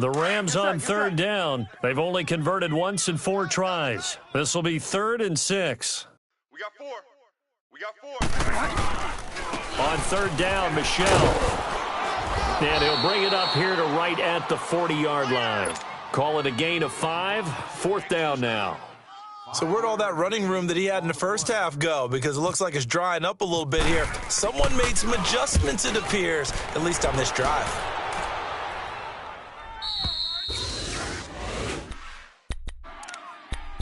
A: The Rams on third down. They've only converted once in 4 tries. This will be 3rd and 6.
C: We got 4.
A: On third down, Michel. And he'll bring it up here to right at the 40-yard line. Call it a gain of 5. 4th down now.
B: So where'd all that running room that he had in the first half go? Because it looks like it's drying up a little bit here. Someone made some adjustments, it appears, at least on this drive.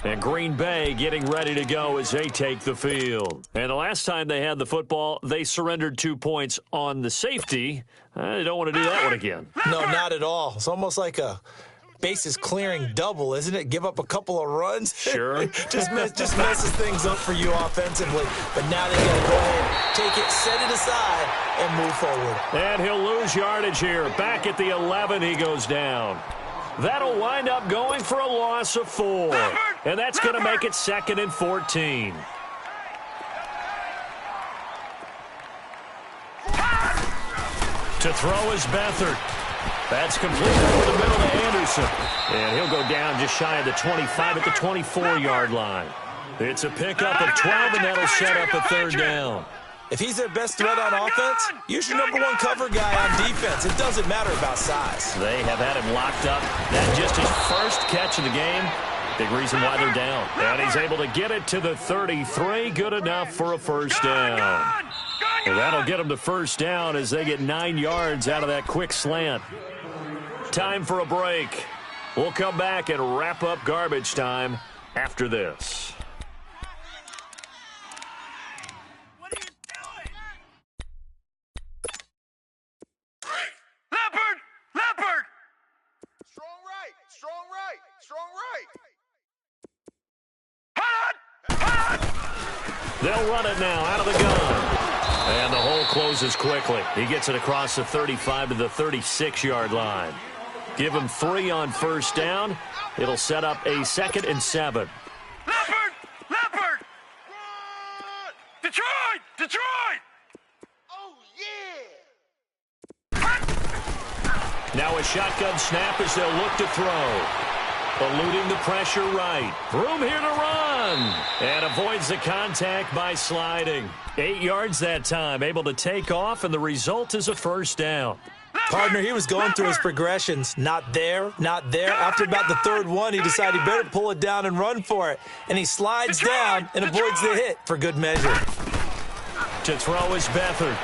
A: And Green Bay getting ready to go as they take the field. And the last time they had the football, they surrendered 2 points on the safety. They don't want to do that one again.
B: No, not at all. It's almost like a bases clearing double, isn't it? Give up a couple of runs.
A: Sure.
B: just messes things up for you offensively. But now they got to go ahead, take it, set it aside, and move forward.
A: And he'll lose yardage here. Back at the 11, he goes down. That'll wind up going for a loss of 4. And that's going to make it 2nd and 14. To throw is Beathard. That's complete over the middle to Anderson. And he'll go down just shy of the 25 at the 24-yard line. It's a pickup of 12, and that'll set up a third down.
B: If he's their best threat on offense, use your number one cover guy on defense. It doesn't matter about size.
A: They have had him locked up. That's just his first catch of the game. Big reason why they're down. And he's able to get it to the 33. Good enough for a first down. And that'll get them to first down as they get 9 yards out of that quick slant. Time for a break. We'll come back and wrap up garbage time after this.
C: What are you doing? Leopard! Leopard! Strong right! Strong right! Strong right! Hot! Hot!
A: They'll run it now out of the gun. And the hole closes quickly. He gets it across the 35 to the 36-yard line. Give him 3 on first down. It'll set up a 2nd and 7.
C: Leopard! Leopard! Run! Detroit! Detroit! Oh, yeah!
A: Now a shotgun snap as they'll look to throw. Eluding the pressure right. Room here to run. And avoids the contact by sliding. 8 yards that time. Able to take off, and the result is a first down.
B: Partner, he was going through his progressions. Not there, not there. After about the third one, he decided he better pull it down and run for it. And he slides down and avoids the hit for good measure.
A: To throw is Beathard.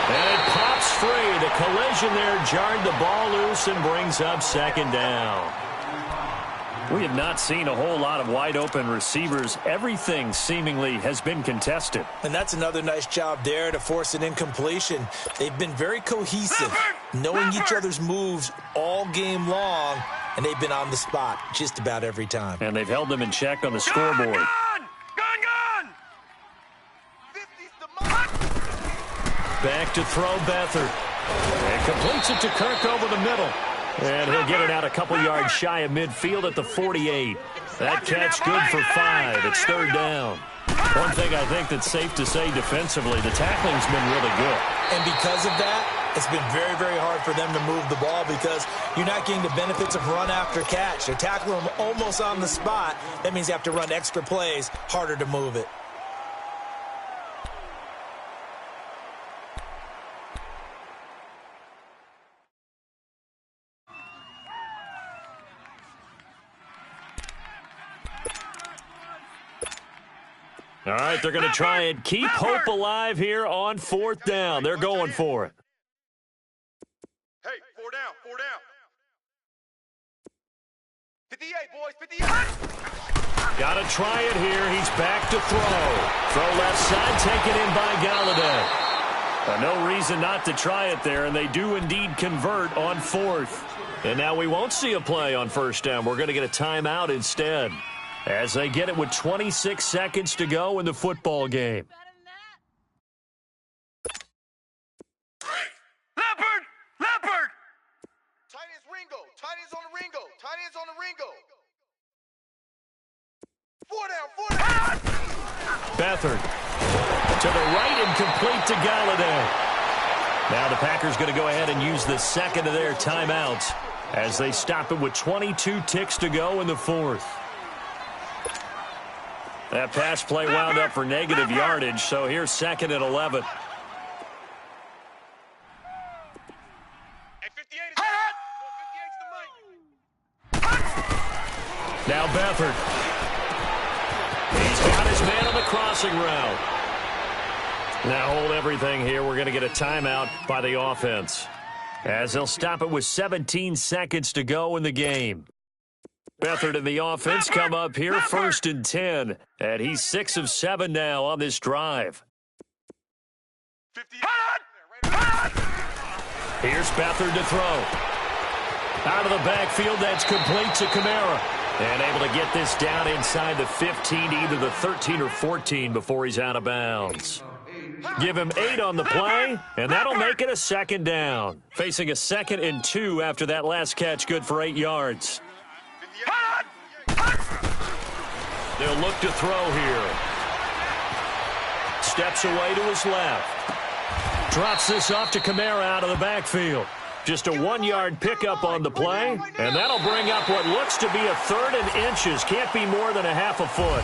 A: And it pops free. The collision there jarred the ball loose and brings up 2nd down. We have not seen a whole lot of wide-open receivers. Everything seemingly has been contested.
B: And that's another nice job there to force an incompletion. They've been very cohesive, knowing each other's moves all game long, and they've been on the spot just about every time.
A: And they've held them in check on the scoreboard.
C: Gun! Gun! 50's the mark!
A: Back to throw Beathard. And completes it to Kirk over the middle. And he'll get it out a couple yards shy of midfield at the 48. That catch good for 5. It's 3rd down. One thing I think that's safe to say defensively, the tackling's been really good.
B: And because of that, it's been very, very hard for them to move the ball because you're not getting the benefits of run after catch. They're tackling them almost on the spot. That means you have to run extra plays, harder to move it.
A: All right, they're going to try and keep hope alive here on 4th down. They're going for it.
C: Hey, 4 down, 4 down. 58, boys, 58.
A: Got to try it here. He's back to throw. Throw left side, taken in by Galladay. No reason not to try it there, and they do indeed convert on 4th. And now we won't see a play on 1st down. We're going to get a timeout instead, as they get it with 26 seconds to go in the football game.
C: Leopard! Leopard! Tight end's Ringo. Tight end's on the Ringo. Tight end's on the Ringo. 4 down, 4 down.
A: Beathard to the right and complete to Galladay. Now the Packers going to go ahead and use the 2nd of their timeouts as they stop it with 22 ticks to go in the 4th. That pass play wound up for negative yardage, so here's 2nd and 11.
C: Hey, 58 is hot. 58's the mic.
A: Now Beathard. He's got his man on the crossing route. Now hold everything here. We're going to get a timeout by the offense, as they'll stop it with 17 seconds to go in the game. Beathard and the offense come up here 1st and 10, and he's 6 of 7 now on this drive.
C: 58. Hot.
A: Here's Beathard to throw. Out of the backfield, that's complete to Kamara. And able to get this down inside the 15, either the 13 or 14 before he's out of bounds. Give him 8 on the play, and that'll make it a 2nd down. Facing a 2nd and 2 after that last catch, good for 8 yards. They'll look to throw here. Steps away to his left. Drops this off to Kamara out of the backfield. Just a 1-yard pickup on the play, and that'll bring up what looks to be a 3rd and inches. Can't be more than a half a foot.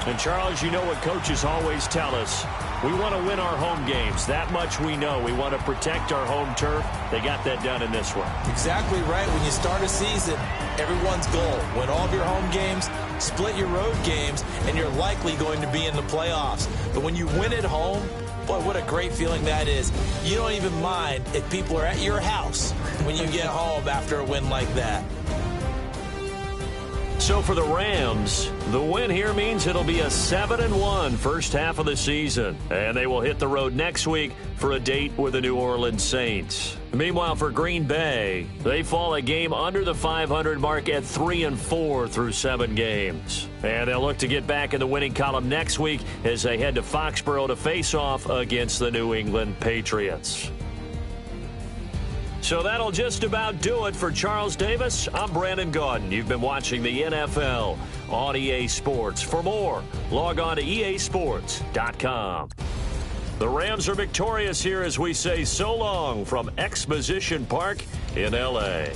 A: And, Charles, you know what coaches always tell us. We want to win our home games. That much we know. We want to protect our home turf. They got that done in this one.
B: Exactly right. When you start a season, everyone's goal, win all of your home games, split your road games, and you're likely going to be in the playoffs. But when you win at home, boy, what a great feeling that is. You don't even mind if people are at your house when you get home after a win like that.
A: So for the Rams, the win here means it'll be a 7-1 first half of the season. And they will hit the road next week for a date with the New Orleans Saints. Meanwhile, for Green Bay, they fall a game under the 500 mark at 3-4 through 7 games. And they'll look to get back in the winning column next week as they head to Foxborough to face off against the New England Patriots. So that'll just about do it for Charles Davis. I'm Brandon Gaudin. You've been watching the NFL on EA Sports. For more, log on to easports.com. The Rams are victorious here as we say so long from Exposition Park in L.A.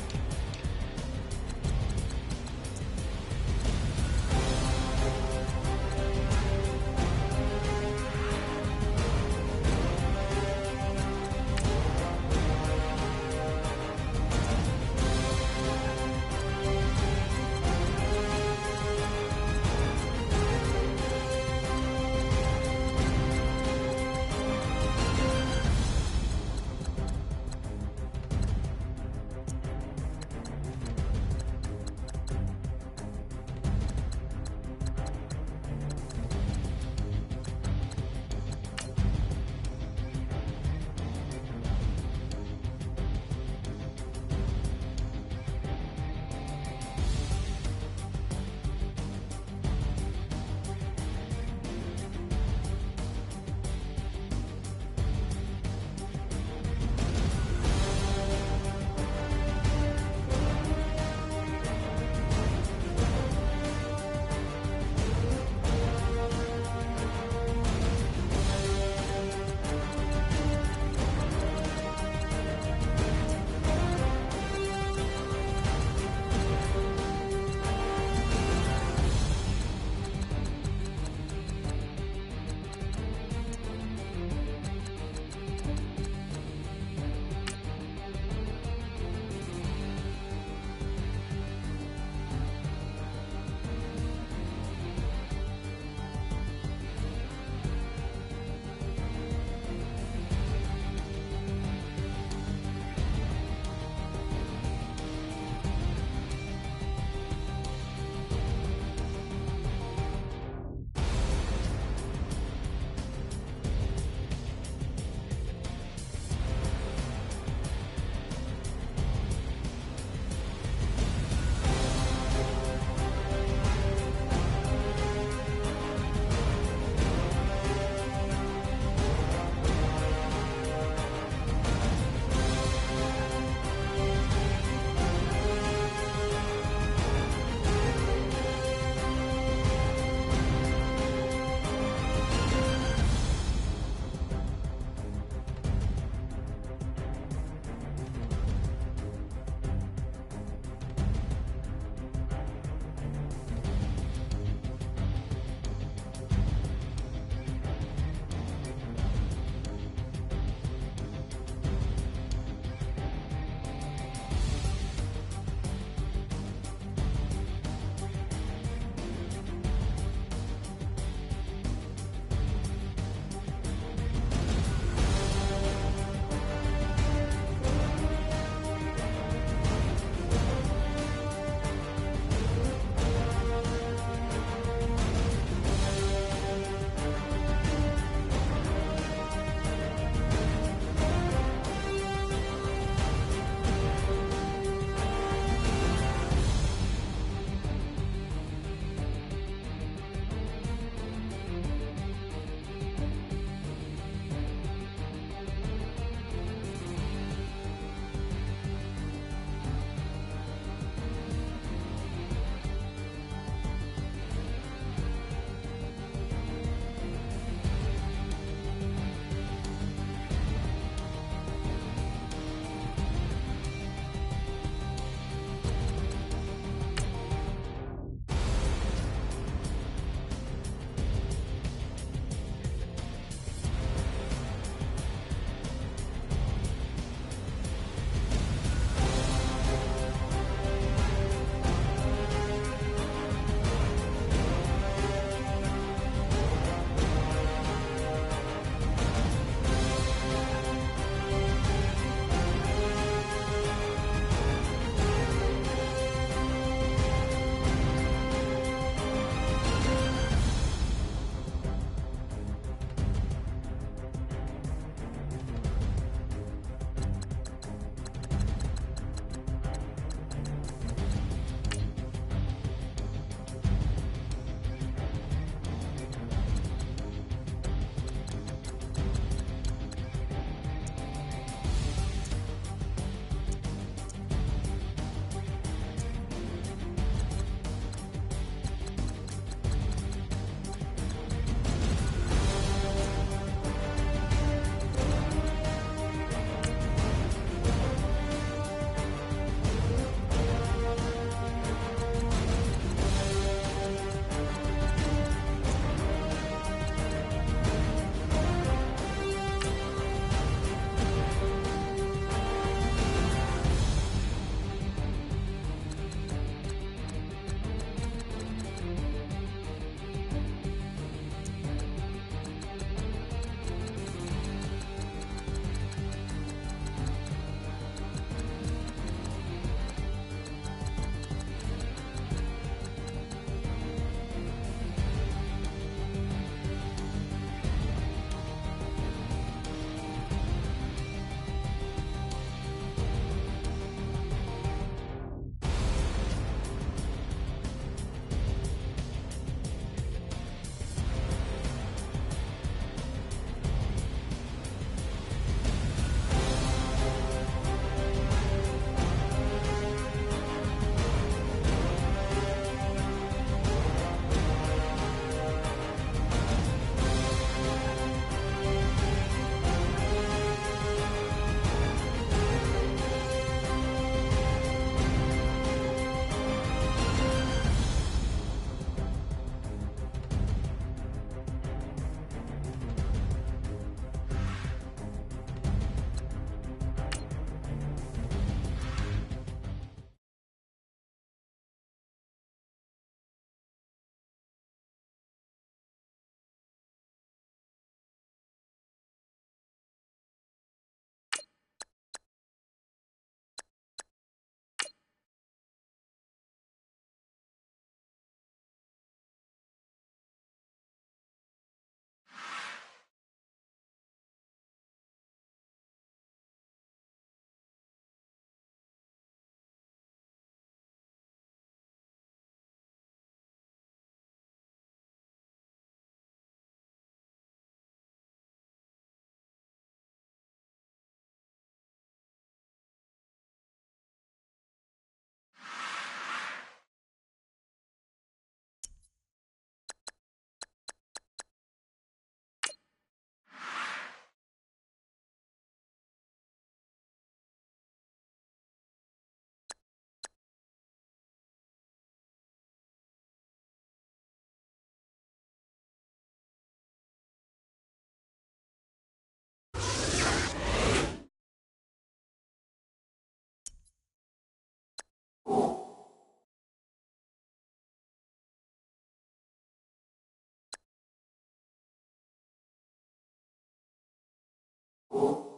C: down.